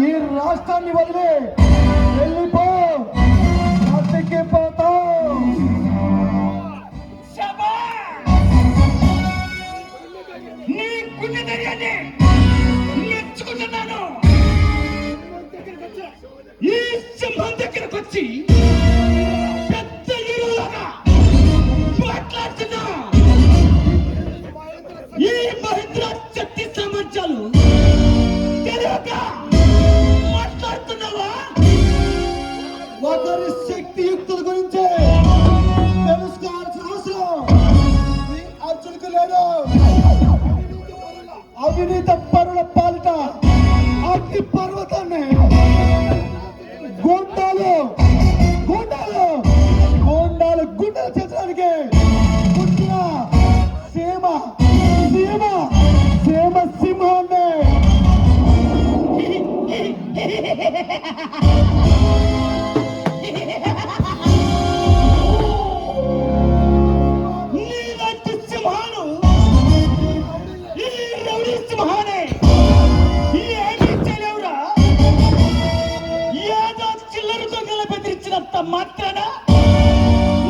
ఈ రాష్ట్రాన్ని వదిలి వెళ్ళిపో, పోతావు. నీ గుండె ధైర్యాన్ని మెచ్చుకుంటున్నాను. ఈ సింహం దగ్గరకు వచ్చి పెద్ద హీరోలాగా మాట్లాడుతున్నా. ఈ మహేంద్ర శక్తి సామర్థ్యాలు తెలియక మాట్లాడుతున్నావా? ఒకరి శక్తియుక్తుల గురించి తెలుసుకోవాల్సిన అవసరం అర్జునుకు లేదు. అవినీత పరుల పాలిట అగ్ని పర్వతాన్ని గోండాలు గోండాలు గోండాలు గుండెలు చేసడానికి పుట్టిన సీమ సీమ సీమ సింహాన్ని నీలాంటి సింహాలు ఈ రౌడీ సింహాన్ని ఏమీ చేయలేవురా. ఏదో చిల్లర దొంగల బెదిరించినంత మాత్రాన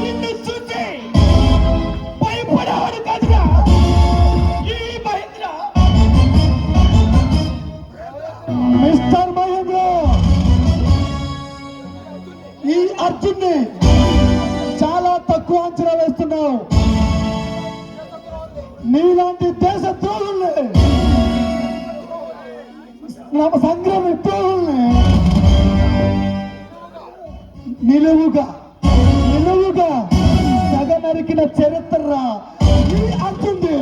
నిన్ను చూసి భయపడేవాడు కాదురా ఈ మహేంద్ర. మిస్టర్ మహేంద్ర, ఈ అర్జున్ని చాలా తక్కువ అంచనా వేస్తున్నావు. నీలాంటి దేశ ద్రోహుల్ని, సంగ్రామ ద్రోహుల్ని నిలువుగా నిలువుగా సగ నరికిన చరిత్ర ఈ అర్జున్ని.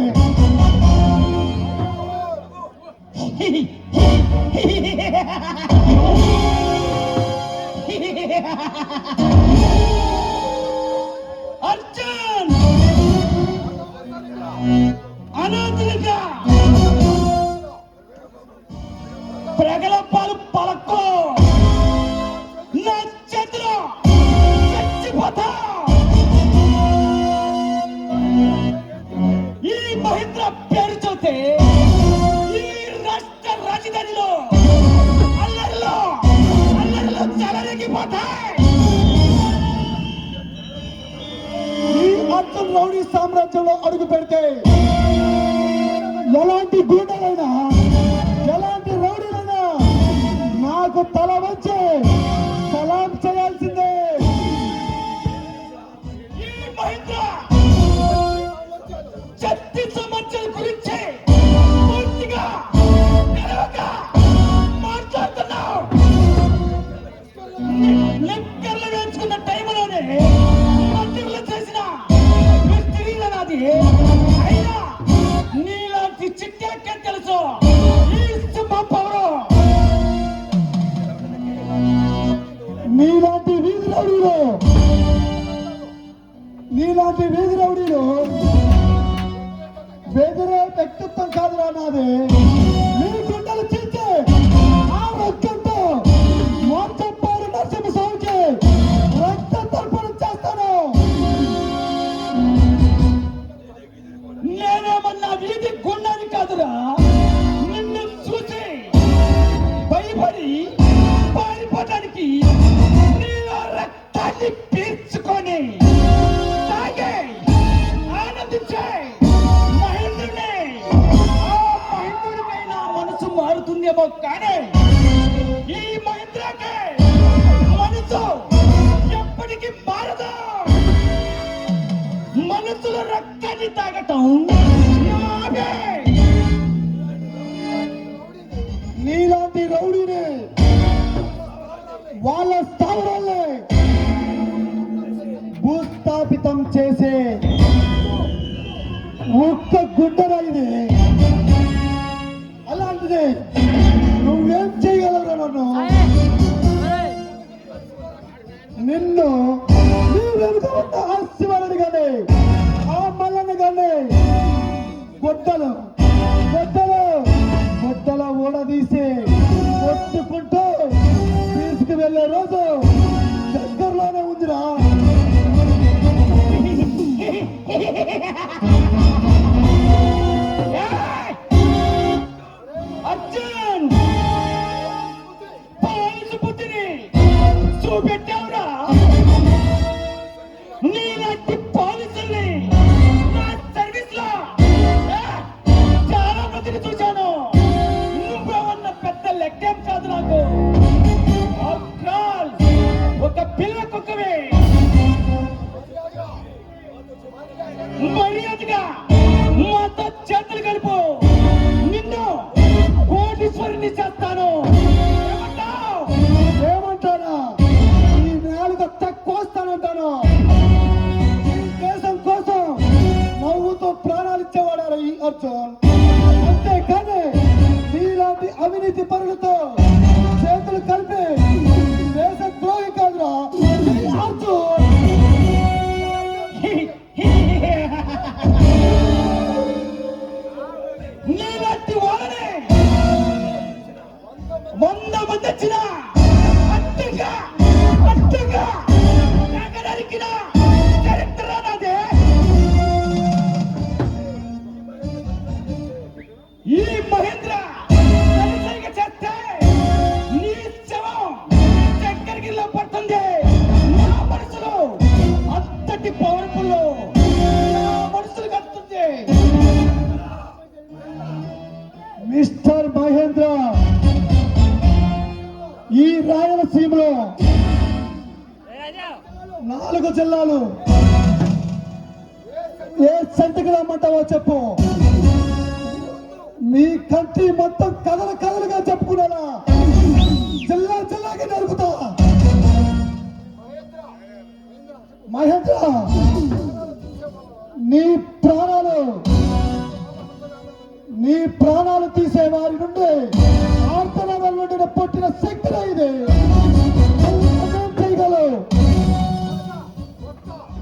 అర్జున్ అనాథులుగా ప్రగల్భాలు పలకో, నా చేతిలో చచ్చిపోతా. ఈ మహేంద్ర పేరు చూస్తే ఈ రాష్ట్ర రాజధానిలో అల్లరిలో చెలరేగిపోతాయి. ఈ అర్జున్ రౌడీ సామ్రాజ్యంలో అడుగు పెడితే ఎలాంటి గూండాలైనా ఎలాంటి రౌడీలైనా నాకు తల వచ్చి సలాం చేయాల్సిందే. ఈ మహేంద్ర శక్తి సామర్థ్యాల గురించి పూర్తిగా తెలియక మాట్లాడుతున్నావు. లెక్కర్లు వేసుకున్న టైంలోనే మంత్రులు చేసిన మిస్త్రీల నాది. అయినా నీలాంటి చిట్టాకే తెలుసు ఈ సింహం పవరు. నీలాంటి వీధి రౌడీలు బెదిరే వ్యక్తిత్వం కాదురా నాది. మీ గుండెలు చీల్చే ఆ రక్తంతో మోచంపాడు నరసింహస్వామికి రక్త తర్పణ చేస్తాను. నేనేమన్నా వీధి గుండాని కాదురా. నిన్ను చూసి భయపడి పారిపోవడానికి నీలో రక్తాన్ని పీల్చుకొని తాగే ఆనందించే మహేంద్రుని. ఆ మహేంద్రుడిపై నా మనసు మారుతుందేమో కానీ ఈ మహేంద్రకి మనసు ఎప్పటికీ మారదు. మనసులో రక్తాన్ని తాగటం నాదే. నీలాంటి రౌడీని వాళ్ళ స్థావరాల్ని భూస్థాపితం చేసే ఒక్క గుడ్డరాయిది. అలాంటిది నువ్వేం చేయగలరా? నిన్ను నీ వెనుక ఉన్న ఆ శివరుడు కానీ ఆ మల్లన్న కానీ గొడ్డలు గొడ్డలు గొడ్డల ఊడదీసి కొట్టుకుంటూ తీసుకువెళ్ళే రోజు దగ్గరలోనే ఉందిరా. అర్జున్ అర్జున్. అంతేకాని నీలాంటి అవినీతి పరులతో చేతులు కలిపి దేశద్రోహి కాదురా జై అర్జున్. నీలాంటి వాళ్ళని 100 మంది వచ్చిన అట్టుగా నగరానికిన చరిత్ర నాదే. ఈ మహేంద్ర సరిసరిగ చేస్తే నీ శవం చక్కెరగిరిలో పడుతుంది. నా మనసులో అంతటి పవర్ఫుల్ నా మనసులు కడుతుంది. మిస్టర్ మహేంద్ర, ఈ రాయలసీమలో 4 జిల్లాలు ఏ సంతకి రమ్మంటావో చెప్పు. మీ కంట్రీ మొత్తం కథలుగా చెప్పుకునేలా జిల్లాకి నరుకుతా. మహేంద్ర, నీ ప్రాణాలు తీసే వారి నుండి ఆర్తనాదాల నుండి పుట్టిన శక్తి ఇది. చేయగలవు.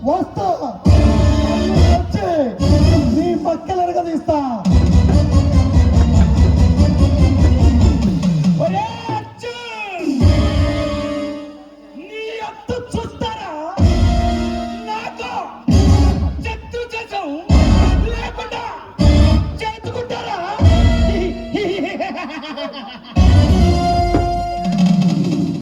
వస్తా.